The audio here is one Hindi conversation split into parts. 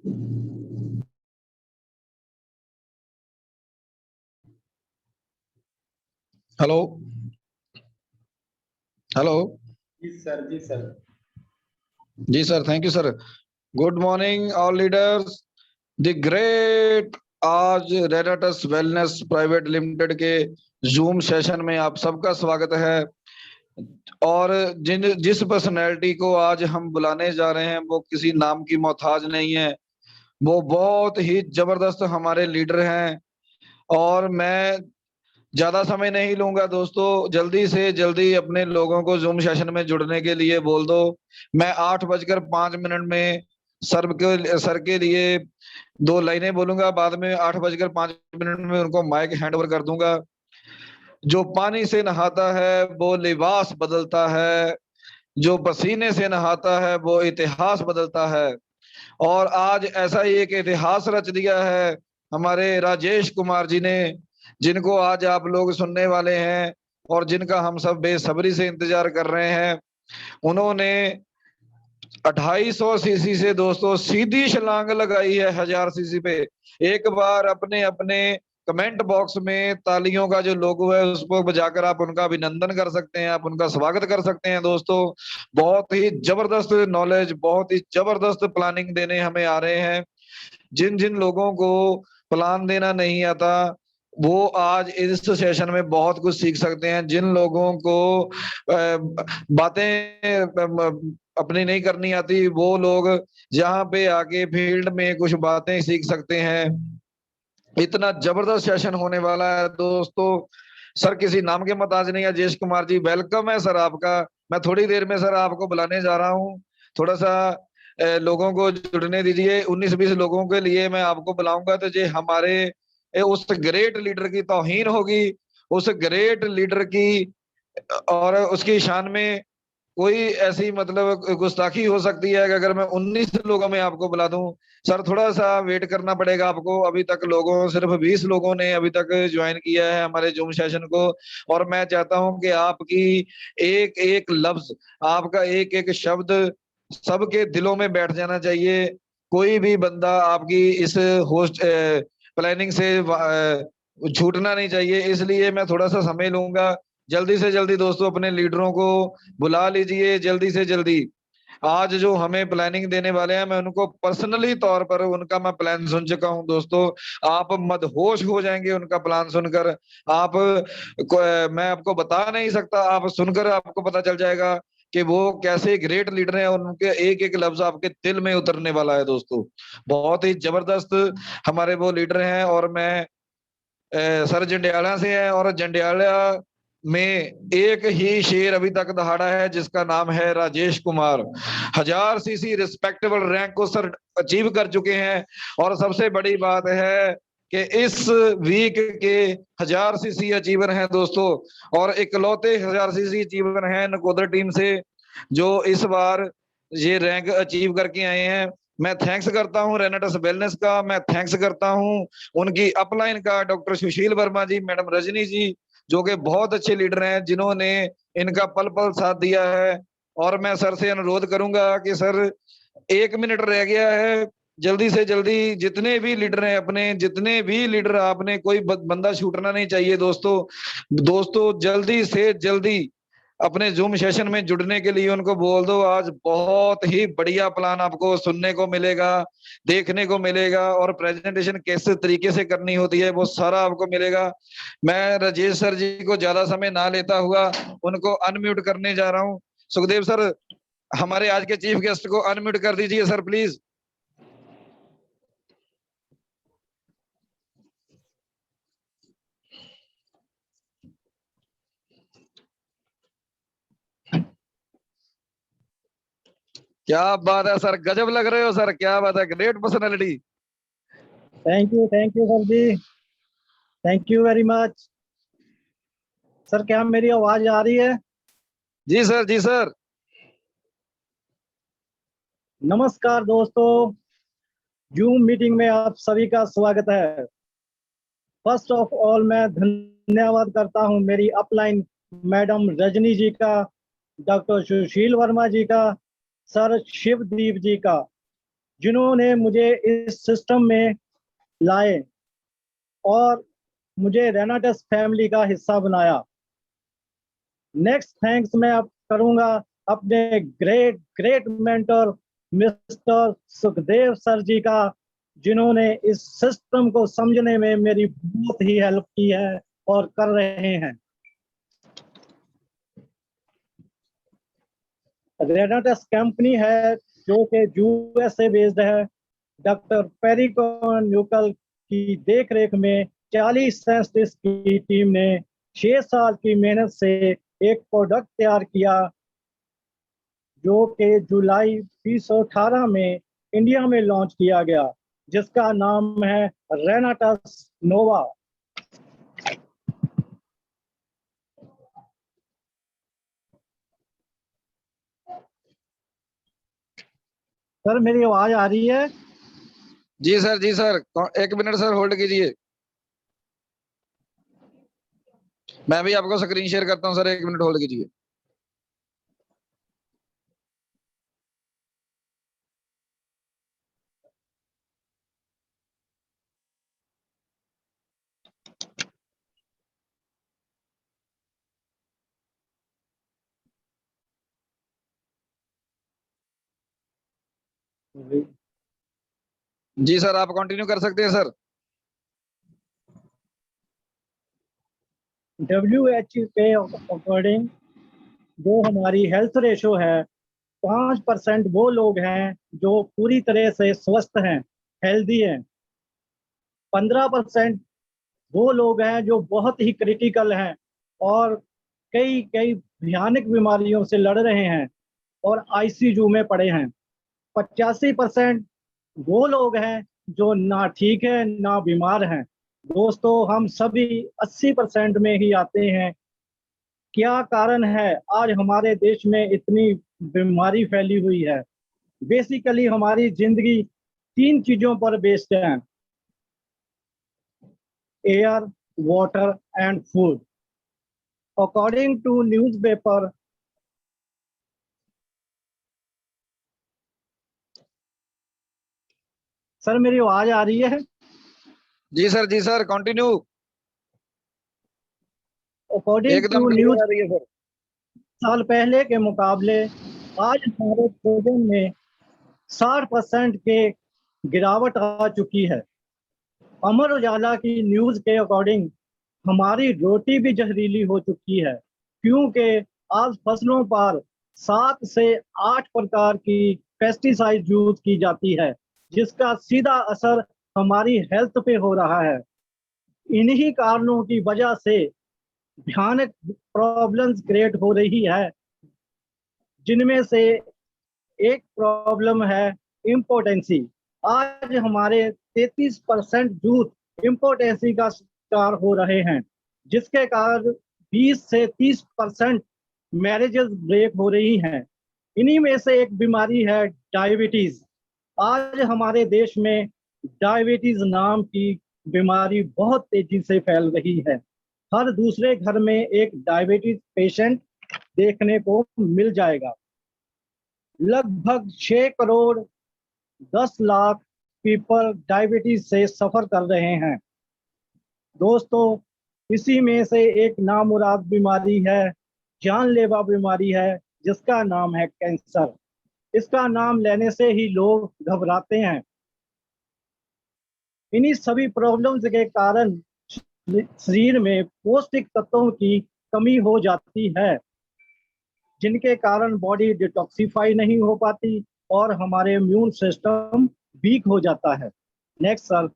Hello hello. जी सर, जी सर। जी sir, thank you sir. Good morning all leaders. The great. आज रेनाटस वेलनेस प्राइवेट लिमिटेड के जूम सेशन में आप सबका स्वागत है। और जिस पर्सनैलिटी को आज हम बुलाने जा रहे हैं वो किसी नाम की मोहताज नहीं है। वो बहुत ही जबरदस्त हमारे लीडर हैं। और मैं ज्यादा समय नहीं लूंगा दोस्तों, जल्दी से जल्दी अपने लोगों को जूम सेशन में जुड़ने के लिए बोल दो। मैं 8:05 में सर के लिए 2 लाइनें बोलूंगा, बाद में 8:05 में उनको माइक हैंड ओवर कर दूंगा। जो पानी से नहाता है वो लिबास बदलता है, जो पसीने से नहाता है वो इतिहास बदलता है। और आज ऐसा ही एक इतिहास रच दिया है हमारे राजेश कुमार जी ने, जिनको आज आप लोग सुनने वाले हैं और जिनका हम सब बेसब्री से इंतजार कर रहे हैं। उन्होंने 2800 सीसी से दोस्तों सीधी छलांग लगाई है 1000 सीसी पे। एक बार अपने अपने कमेंट बॉक्स में तालियों का जो लोगो है उसको बजाकर आप उनका अभिनंदन कर सकते हैं, आप उनका स्वागत कर सकते हैं दोस्तों। बहुत ही जबरदस्त नॉलेज, बहुत ही जबरदस्त प्लानिंग देने हमें आ रहे हैं। जिन जिन लोगों को प्लान देना नहीं आता वो आज इस सेशन में बहुत कुछ सीख सकते हैं। जिन लोगों को बातें अपनी नहीं करनी आती वो लोग यहाँ पे आके फील्ड में कुछ बातें सीख सकते हैं। इतना जबरदस्त सेशन होने वाला है दोस्तों। सर किसी नाम के मोहताज नहीं है। जयेश कुमार जी वेलकम है सर आपका। मैं थोड़ी देर में सर आपको बुलाने जा रहा हूँ। थोड़ा सा लोगों को जुड़ने दीजिए। 19-20 लोगों के लिए मैं आपको बुलाऊंगा तो ये हमारे उस ग्रेट लीडर की तौहीन होगी, उस ग्रेट लीडर की और उसकी शान में कोई ऐसी मतलब गुस्ताखी हो सकती है कि अगर मैं 19 लोगों में आपको बुला दूं। सर थोड़ा सा वेट करना पड़ेगा आपको। अभी तक लोगों सिर्फ 20 लोगों ने अभी तक ज्वाइन किया है हमारे जूम सेशन को। और मैं चाहता हूं कि आपकी एक एक लफ्ज, आपका एक एक शब्द सबके दिलों में बैठ जाना चाहिए। कोई भी बंदा आपकी इस होस्ट प्लानिंग से छूटना नहीं चाहिए। इसलिए मैं थोड़ा सा समय लूंगा। जल्दी से जल्दी दोस्तों अपने लीडरों को बुला लीजिए जल्दी से जल्दी। आज जो हमें प्लानिंग देने वाले हैं मैं उनको पर्सनली तौर पर उनका मैं प्लान सुन चुका हूं दोस्तों। आप मदहोश हो जाएंगे उनका प्लान सुनकर। आप मैं आपको बता नहीं सकता, आप सुनकर आपको पता चल जाएगा कि वो कैसे ग्रेट लीडर हैं और उनके एक एक लफ्ज आपके दिल में उतरने वाला है दोस्तों। बहुत ही जबरदस्त हमारे वो लीडर हैं। और मैं सर जंडियाला से है और जंडियाला में एक ही शेर अभी तक दहाड़ा है जिसका नाम है Rajesh Kumar. 1000 CC respectable rank को सर अचीव कर चुके हैं। और सबसे बड़ी बात है कि इस वीक के 1000 सीसी अचीवर हैं दोस्तों। और इकलौते 1000 सीसी अचीवर हैं नकोदर टीम से जो इस बार ये रैंक अचीव करके आए हैं। मैं थैंक्स करता हूं रेनेटस वेलनेस का, मैं थैंक्स करता हूं उनकी अपलाइन का डॉक्टर सुशील वर्मा जी, मैडम रजनी जी, जो कि बहुत अच्छे लीडर हैं जिन्होंने इनका पल पल साथ दिया है। और मैं सर से अनुरोध करूंगा कि सर 1 मिनट रह गया है, जल्दी से जल्दी जितने भी लीडर हैं अपने, जितने भी लीडर आपने, कोई बंदा छूटना नहीं चाहिए दोस्तों। दोस्तों जल्दी से जल्दी अपने जूम सेशन में जुड़ने के लिए उनको बोल दो। आज बहुत ही बढ़िया प्लान आपको सुनने को मिलेगा, देखने को मिलेगा और प्रेजेंटेशन किस तरीके से करनी होती है वो सारा आपको मिलेगा। मैं राजेश सर जी को ज्यादा समय ना लेता हुआ उनको अनम्यूट करने जा रहा हूँ। सुखदेव सर हमारे आज के चीफ गेस्ट को अनम्यूट कर दीजिए सर प्लीज। क्या बात है सर, गजब लग रहे हो सर, क्या बात है, great personality. Thank you sir जी, thank you very much. Sir क्या मेरी आवाज आ रही है? जी सर, जी सर। नमस्कार दोस्तों, जूम मीटिंग में आप सभी का स्वागत है। फर्स्ट ऑफ ऑल मैं धन्यवाद करता हूं मेरी अपलाइन मैडम रजनी जी का, डॉक्टर सुशील वर्मा जी का, सर शिवदीप जी का। जिन्होंने मुझे इस सिस्टम में लाए और मुझे रेनाटस फैमिली का हिस्सा बनाया। नेक्स्ट थैंक्स मैं अब करूंगा अपने great great mentor mister Sukhdev sir ji का, जिन्होंने इस सिस्टम को समझने में मेरी बहुत ही हेल्प की है और कर रहे हैं। रेनाटस कंपनी है जो कि यूएसए बेस्ड है। डॉक्टर पेरिकॉन न्यूकल की देखरेख में 40 साइंटिस्ट की टीम ने 6 साल की मेहनत से एक प्रोडक्ट तैयार किया जो कि जुलाई 2018 में इंडिया में लॉन्च किया गया, जिसका नाम है रेनाटस नोवा। सर मेरी आवाज आ रही है? जी सर, जी सर। 1 मिनट सर, होल्ड कीजिए। मैं भी आपको स्क्रीन शेयर करता हूँ सर, 1 मिनट होल्ड कीजिए। जी सर, आप कंटिन्यू कर सकते हैं सर। WHO के अकॉर्डिंग जो हमारी हेल्थ रेशो है, 5% वो लोग हैं जो पूरी तरह से स्वस्थ हैं, हेल्दी हैं। 15% वो लोग हैं जो बहुत ही क्रिटिकल हैं और कई कई भयानक बीमारियों से लड़ रहे हैं और आईसीयू में पड़े हैं। 85% वो लोग हैं जो ना ठीक है ना बीमार हैं। दोस्तों, हम सभी 80% में ही आते हैं। क्या कारण है आज हमारे देश में इतनी बीमारी फैली हुई है? बेसिकली हमारी जिंदगी 3 चीजों पर बेस्ड है: air, water and food. According to newspaper, sir मेरी आवाज आ रही है? जी सर, जी सर, कंटिन्यू। अकॉर्डिंग एकदम टू क्लियर न्यूज, आ रही है सर। साल पहले के मुकाबले आज हमारे भोजन में 60% के गिरावट आ चुकी है। अमर उजाला की न्यूज के अकॉर्डिंग हमारी रोटी भी जहरीली हो चुकी है, क्योंकि आज फसलों पर 7 से 8 प्रकार की पेस्टिसाइड यूज की जाती है, जिसका सीधा असर हमारी हेल्थ पे हो रहा है। इन्हीं कारणों की वजह से भयानक प्रॉब्लम्स क्रिएट हो रही है, जिनमें से एक प्रॉब्लम है इम्पोर्टेंसी। आज हमारे 33% यूथ इम्पोर्टेंसी का शिकार हो रहे हैं, जिसके कारण 20 से 30% मैरिजेस ब्रेक हो रही हैं। इन्हीं में से एक बीमारी है डायबिटीज। आज हमारे देश में डायबिटीज नाम की बीमारी बहुत तेजी से फैल रही है। हर दूसरे घर में एक डायबिटीज पेशेंट देखने को मिल जाएगा। लगभग 6 करोड़ 10 लाख पीपल डायबिटीज से सफर कर रहे हैं। दोस्तों, इसी में से एक नामुराद बीमारी है, जानलेवा बीमारी है, जिसका नाम है कैंसर। इसका नाम लेने से ही लोग घबराते हैं। इन्हीं सभी प्रॉब्लम्स के कारण शरीर में पौष्टिक तत्वों की कमी हो जाती है, जिनके कारण बॉडी डिटॉक्सिफाई नहीं हो पाती और हमारे इम्यून सिस्टम वीक हो जाता है। Next sir.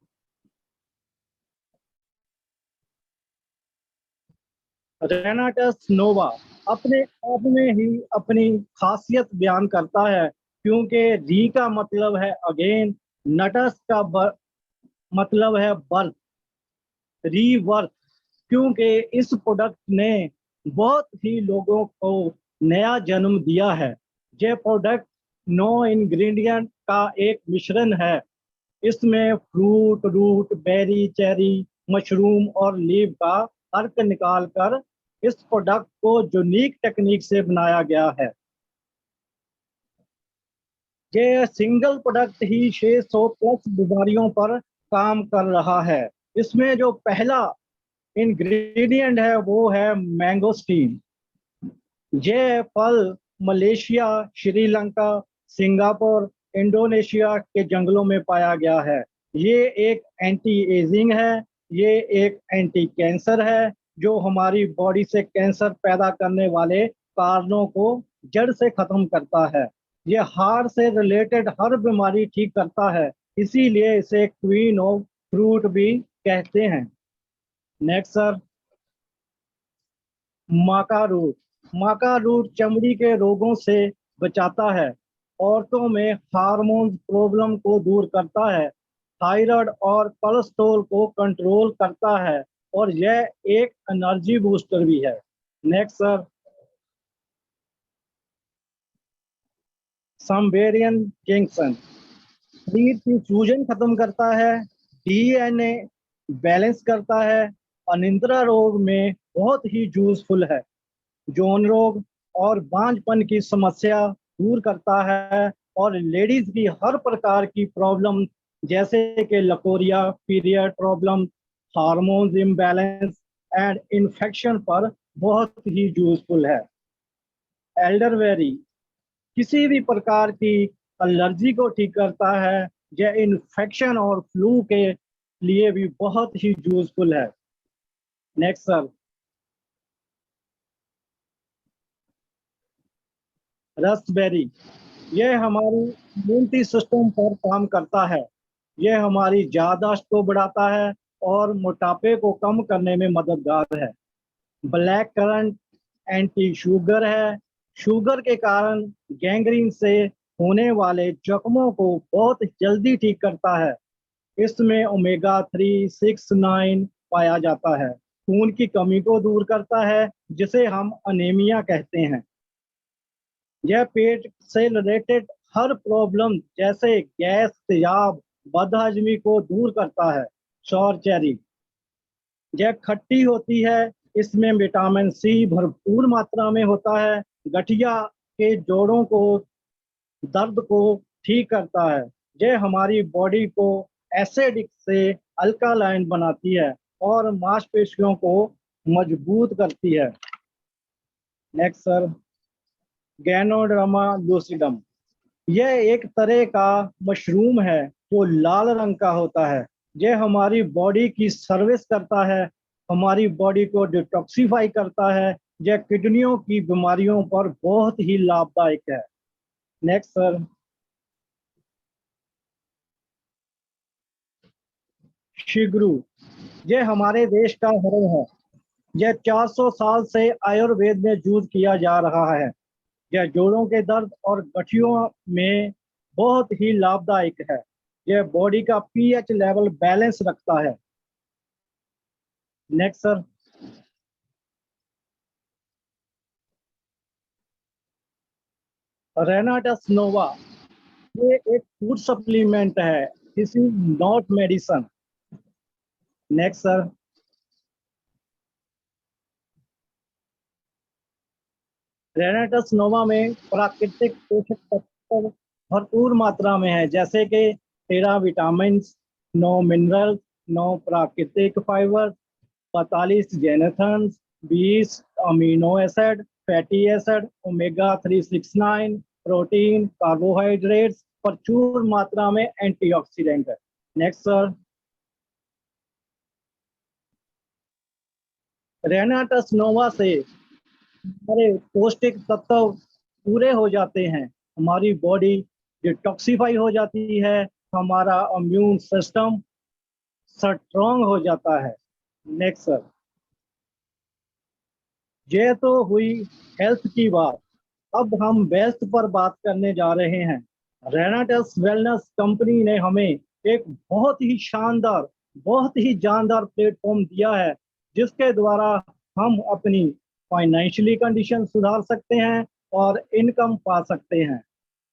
रेनाटस नोवा अपने आप में ही अपनी खासियत बयान करता है, क्योंकि री का मतलब है अगेन, नटस का मतलब है बर्थ, रीवर्थ। क्योंकि इस प्रोडक्ट ने बहुत ही लोगों को नया जन्म दिया है। ये प्रोडक्ट 9 इंग्रेडिएंट का एक मिश्रण है। इसमें fruit, root, berry, cherry, mushroom और लीव का अर्क निकाल कर इस प्रोडक्ट को यूनिक टेक्निक से बनाया गया है। ये सिंगल प्रोडक्ट ही 600 प्लस बीमारियों पर काम कर रहा है। इसमें जो पहला इंग्रेडिएंट है वो है मैंगोस्टीन। ये फल मलेशिया, श्रीलंका, सिंगापुर, इंडोनेशिया के जंगलों में पाया गया है। ये एक एंटी एजिंग है, ये एक एंटी कैंसर है, जो हमारी बॉडी से कैंसर पैदा करने वाले कारणों को जड़ से खत्म करता है। ये हार्ट से रिलेटेड हर बीमारी ठीक करता है, इसीलिए इसे क्वीन ऑफ फ्रूट भी कहते हैं। Next sir, maca root. Maca root चमड़ी के रोगों से बचाता है, औरतों में हार्मोन प्रॉब्लम को दूर करता है, थायराइड और कोलेस्ट्रॉल को कंट्रोल करता है, और यह एक एनर्जी बूस्टर भी है। नेक्स्ट सर, संबेरियन जंक्शन शरीर की सूजन खत्म करता है, डीएनए बैलेंस करता है, अनिद्रा रोग में बहुत ही यूजफुल है, यौन रोग और बांझपन की समस्या दूर करता है, और लेडीज की हर प्रकार की प्रॉब्लम जैसे कि leucorrhoea, period problem, hormones imbalance and infection पर बहुत ही यूजफुल है। एल्डरवेरी किसी भी प्रकार की एलर्जी को ठीक करता है, यह इन्फेक्शन और फ्लू के लिए भी बहुत ही यूजफुल है। Next sir, raspberry. यह हमारी इम्यूनिटी सिस्टम पर काम करता है, यह हमारी याददाश्त को बढ़ाता है और मोटापे को कम करने में मददगार है। ब्लैक करंट एंटी शुगर है, शुगर के कारण गैंग्रीन से होने वाले जख्मों को बहुत जल्दी ठीक करता है। इसमें ओमेगा 3, 6, 9 पाया जाता है, खून की कमी को दूर करता है, जिसे हम अनीमिया कहते हैं। यह पेट से रिलेटेड हर प्रॉब्लम जैसे गैस, तेजाब, बदहजमी को दूर करता है। सौर चेरी, यह खट्टी होती है, इसमें विटामिन सी भरपूर मात्रा में होता है, गठिया के जोड़ों को, दर्द को ठीक करता है। यह हमारी बॉडी को एसिडिक से अल्कालाइन बनाती है और मांसपेशियों को मजबूत करती है। Next sir, ganoderma lucidum. यह एक तरह का मशरूम है जो लाल रंग का होता है। यह हमारी बॉडी की सर्विस करता है, हमारी बॉडी को डिटॉक्सिफाई करता है। यह किडनियों की बीमारियों पर बहुत ही लाभदायक है। नेक्स्ट सर, शिगरू। यह हमारे देश का हरण है, यह 400 साल से आयुर्वेद में यूज किया जा रहा है। यह जोड़ों के दर्द और गठियों में बहुत ही लाभदायक है। यह बॉडी का पीएच लेवल बैलेंस रखता है। Next sir, Renatus Nova. ये एक फूड सप्लीमेंट है, this is not medicine. Next sir, Renatus Nova में प्राकृतिक पोषक तत्व भरपूर मात्रा में है, जैसे कि 13 विटामिन, 9 मिनरल्स, 9 प्राकृतिक fibre, 45 जेनेथन्स, 20 amino acid, fatty acid, omega 369, protein, carbohydrates, प्रचुर मात्रा में एंटीऑक्सीडेंट है। नेक्स्ट सर, रेनाटस नोवा से हमारे पौष्टिक तत्व पूरे हो जाते हैं, हमारी बॉडी डिटॉक्सिफाई हो जाती है, हमारा इम्यून सिस्टम स्ट्रॉन्ग हो जाता है। नेक्स्ट सर, ये तो हुई हेल्थ की बात, अब हम वेल्थ पर बात करने जा रहे हैं। रेनाटस वेलनेस कंपनी ने हमें एक बहुत ही शानदार, बहुत ही जानदार प्लेटफॉर्म दिया है, जिसके द्वारा हम अपनी फाइनेंशियली कंडीशन सुधार सकते हैं और इनकम पा सकते हैं।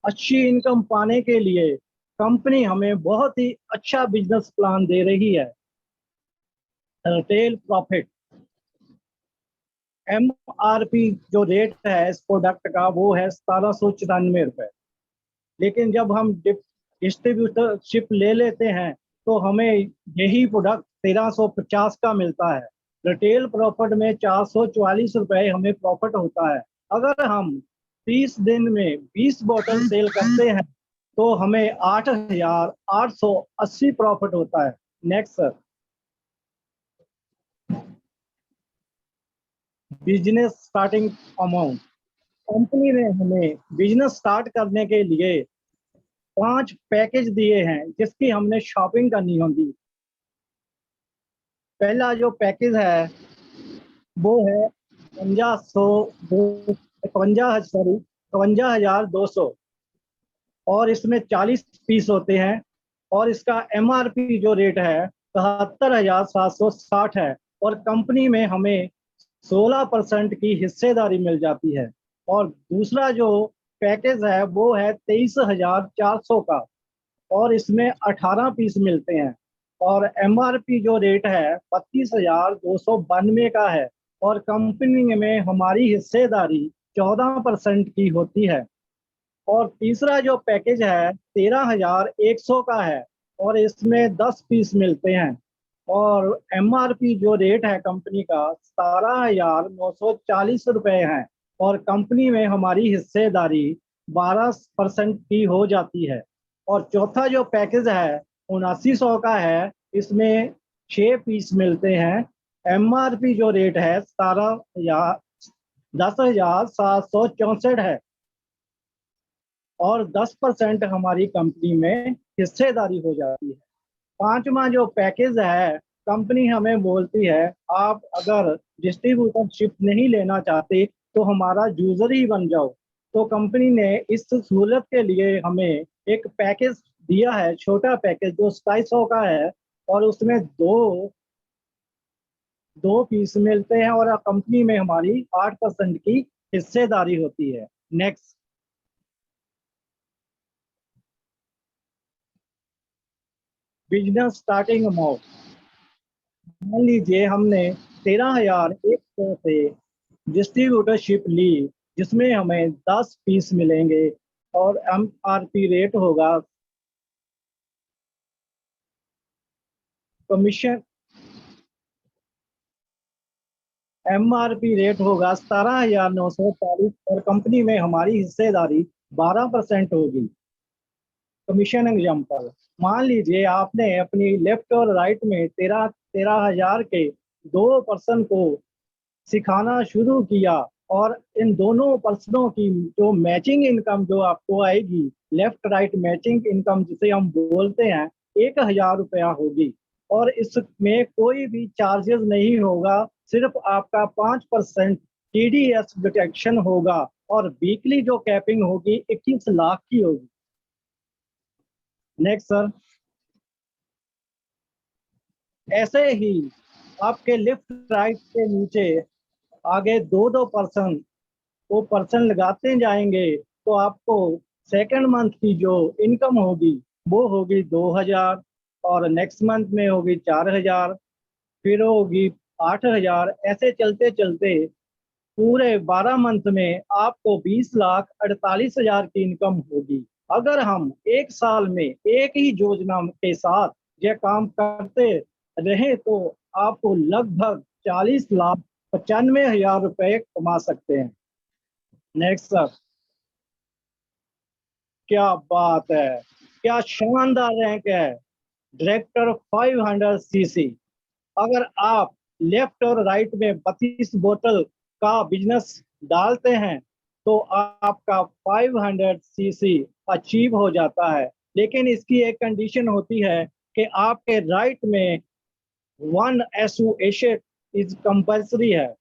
अच्छी इनकम पाने के लिए कंपनी हमें बहुत ही अच्छा बिजनेस प्लान दे रही है। रिटेल प्रॉफिट, MRP जो रेट है इस प्रोडक्ट का वो है 1794 रुपए। लेकिन जब हम डिस्ट्रीब्यूटरशिप ले लेते हैं तो हमें यही प्रोडक्ट 1350 का मिलता है। रिटेल प्रॉफिट में 444 रुपए हमें प्रॉफिट होता है। अगर हम 30 दिन में 20 बोतल सेल करते हैं तो हमें 8,880 प्रॉफिट होता है। Next sir. Business starting amount. Company ने हमें बिजनेस स्टार्ट करने के लिए 5 पैकेज दिए हैं जिसकी हमने शॉपिंग करनी होगी। पहला जो पैकेज है वो है 52,200 और इसमें 40 पीस होते हैं और इसका MRP जो रेट है 73,760 है और कंपनी में हमें 16% की हिस्सेदारी मिल जाती है। और दूसरा जो पैकेज है वो है 23,400 का और इसमें 18 पीस मिलते हैं और MRP जो रेट है 32,292 का है और कंपनी में हमारी हिस्सेदारी 14% की होती है। और तीसरा जो पैकेज है 13,100 का है और इसमें 10 पीस मिलते हैं और MRP जो रेट है कंपनी का 17,940 रुपए है और कंपनी में हमारी हिस्सेदारी 12% की हो जाती है। और चौथा जो पैकेज है 7900 का है, इसमें 6 पीस मिलते हैं। MRP जो रेट है 10,764 है और 10% हमारी कंपनी में हिस्सेदारी हो जाती है। पांचवा जो पैकेज है कंपनी हमें बोलती है आप अगर डिस्ट्रीब्यूटरशिप नहीं लेना चाहते तो हमारा यूजर ही बन जाओ। तो कंपनी ने इस सहूलत के लिए हमें एक पैकेज दिया है, छोटा पैकेज जो 250 का है और उसमें दो पीस मिलते हैं और कंपनी में हमारी 8% की हिस्सेदारी होती है। नेक्स्ट। Business starting amount. मान लीजिए हमने 13,100 से डिस्ट्रीब्यूटरशिप ली जिसमें हमें 10 पीस मिलेंगे और MRP रेट होगा कमीशन MRP रेट होगा 17,940 और कंपनी में हमारी हिस्सेदारी 12% होगी। कमीशन एग्जाम्पल, मान लीजिए आपने अपनी लेफ्ट और राइट में 13,000 के 2 पर्सन को सिखाना शुरू किया और इन दोनों पर्सनों की जो मैचिंग इनकम जो आपको आएगी, लेफ्ट राइट मैचिंग इनकम जिसे हम बोलते हैं, 1,000 रुपया होगी और इसमें कोई भी चार्जेस नहीं होगा, सिर्फ आपका 5% TDS डिटेक्शन होगा और वीकली जो कैपिंग होगी 21 लाख की होगी। Next sir. ऐसे ही आपके लेफ्ट राइट के नीचे आगे दो पर्सन वो पर्सन लगाते जाएंगे तो आपको सेकंड मंथ की जो इनकम होगी वो होगी 2,000 और नेक्स्ट मंथ में होगी 4,000, फिर होगी 8,000। ऐसे चलते चलते पूरे 12 मंथ में आपको 20,48,000 की इनकम होगी। अगर हम एक साल में एक ही योजना के साथ यह काम करते रहे तो आपको लगभग 40,95,000 रुपए कमा सकते हैं। Next sir. क्या बात है, क्या शानदार रैंक है। Director 500cc। अगर आप लेफ्ट और राइट में 32 बोतल का बिजनेस डालते हैं तो आपका 500cc अचीव हो जाता है, लेकिन इसकी एक कंडीशन होती है कि आपके राइट में 1 एसोसिएट इज कंपल्सरी है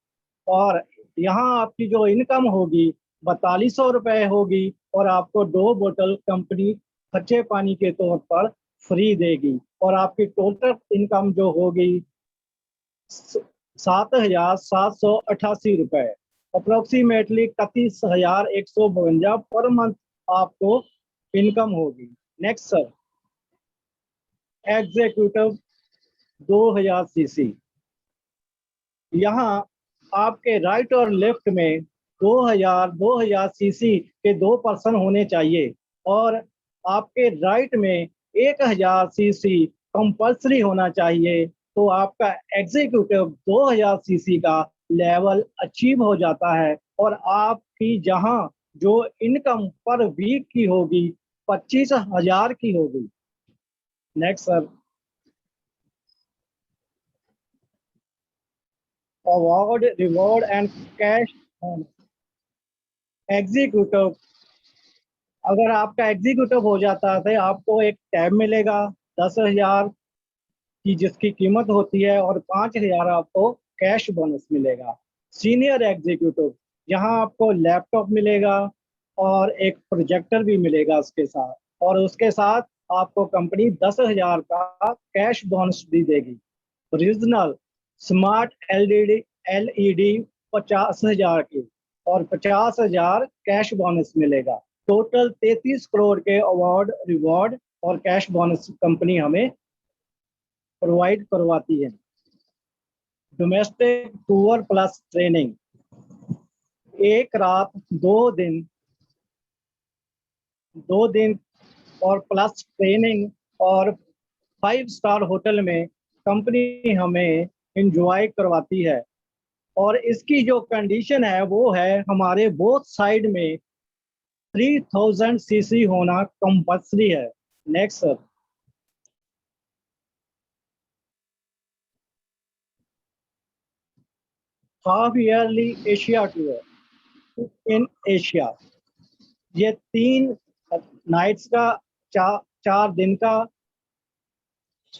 और यहाँ आपकी जो इनकम होगी 4200 रुपए होगी और आपको 2 बोतल कंपनी कच्चे पानी के तौर पर फ्री देगी और आपकी टोटल इनकम जो होगी 7,788 रुपए, अप्रोक्सीमेटली 31,152 पर मंथ आपको इनकम होगी। Next sir. Executive 2,000cc। यहाँ आपके राइट और लेफ्ट में 2,000 2,000cc के 2 पर्सन होने चाहिए और आपके राइट में 1000 सीसी कंपल्सरी होना चाहिए, तो आपका एग्जीक्यूटिव 2000 सीसी का लेवल अचीव हो जाता है और आपकी जहां जो इनकम पर वीक की होगी 25,000 की होगी। Next sir. Award, reward and cash executive. अगर आपका एग्जीक्यूटिव हो जाता है तो आपको एक टैब मिलेगा 10,000 की जिसकी कीमत होती है और 5,000 आपको कैश बोनस मिलेगा। सीनियर एग्जीक्यूटिव, यहाँ आपको लैपटॉप मिलेगा और एक प्रोजेक्टर भी मिलेगा उसके साथ, और उसके साथ आपको कंपनी 10,000 का कैश बोनस भी देगी। रीजनल स्मार्ट एलईडी 50,000 की और 50,000 कैश बोनस मिलेगा। टोटल 33 करोड़ के अवार्ड, रिवॉर्ड और कैश बोनस कंपनी हमें प्रोवाइड करवाती है। डोमेस्टिक टूर प्लस ट्रेनिंग, एक रात 2 दिन और प्लस ट्रेनिंग और 5 स्टार होटल में कंपनी हमें एंजॉय करवाती है। और इसकी जो कंडीशन है वो है हमारे बोथ साइड में 3000 सीसी होना कंपल्सरी है। Next sir. Half yearly Asia tour in Asia, ये 3 नाइट्स का 4 दिन का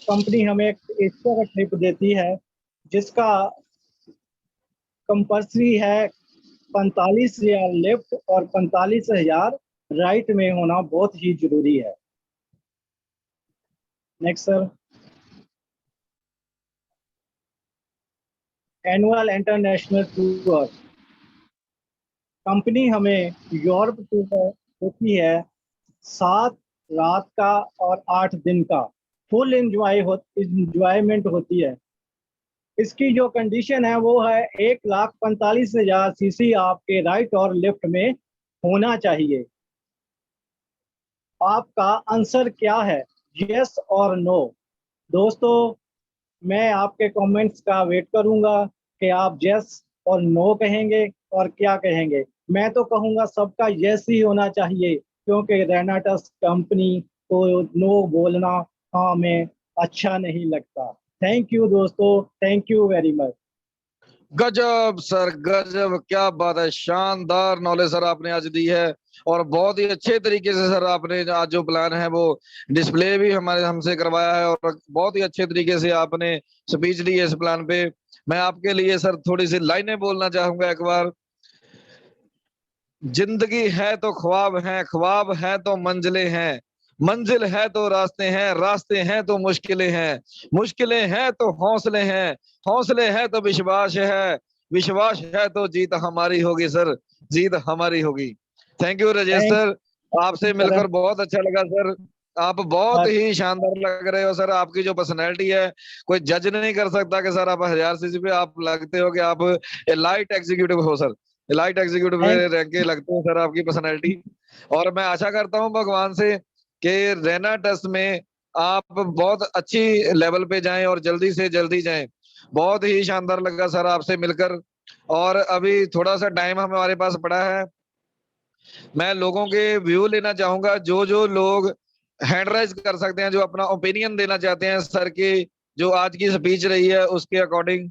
कंपनी हमें एशिया का ट्रिप देती है, जिसका कंपल्सरी है 45,000 लेफ्ट और 45,000 राइट में होना बहुत ही जरूरी है। Next sir. Annual international tour, company हमें यूरोप टूर होती है 7 रात का और 8 दिन का, फुल इंजॉयमेंट होती है। इसकी जो कंडीशन है वो है 1,45,000 सीसी आपके राइट और लेफ्ट में होना चाहिए। आपका आंसर क्या है, यस और नो? दोस्तों, मैं आपके कमेंट्स का वेट करूंगा कि आप यस और नो कहेंगे और क्या कहेंगे। मैं तो कहूंगा सबका यस ही होना चाहिए, क्योंकि रेनाटस कंपनी को नो बोलना हमें अच्छा नहीं लगता। थैंक यू दोस्तों, थैंक यू वेरी मच। गजब सर, गजब, क्या बात है, शानदार नॉलेज सर आपने आज दी है। और बहुत ही अच्छे तरीके से सर आपने आज जो प्लान है वो डिस्प्ले भी हमारे हमसे करवाया है, और बहुत ही अच्छे तरीके से आपने स्पीच दी है इस प्लान पे। मैं आपके लिए सर थोड़ी सी लाइनें बोलना चाहूंगा एक बार। जिंदगी है तो ख्वाब है, ख्वाब है तो मंजिलें हैं, मंजिल है तो रास्ते हैं, रास्ते हैं तो मुश्किलें हैं, मुश्किलें हैं तो हौसले हैं, हौसले हैं तो विश्वास है, विश्वास है तो जीत हमारी होगी सर, जीत हमारी होगी। Thank you Rajesh thank sir, आपसे यू मिलकर बहुत अच्छा लगा सर। आप बहुत ही शानदार लग रहे हो सर, आपकी जो पर्सनैलिटी है कोई जज नहीं कर सकता कि सर आप 1000 सीसी पे आप लगते हो कि आप लाइट एग्जीक्यूटिव हो सर, लाइट एग्जीक्यूटिव थैंक में रह के लगते हो सर आपकी पर्सनैलिटी। और मैं आशा करता हूँ भगवान से कि रेना टेस्ट में आप बहुत अच्छी लेवल पे जाएं और जल्दी से जल्दी जाएं। बहुत ही शानदार लगा सर आपसे मिलकर। और अभी थोड़ा सा टाइम हमारे पास पड़ा है, मैं लोगों के व्यू लेना चाहूंगा, जो जो लोग हैंड राइज कर सकते हैं, जो अपना ओपिनियन देना चाहते हैं सर की जो आज की स्पीच रही है उसके अकॉर्डिंग।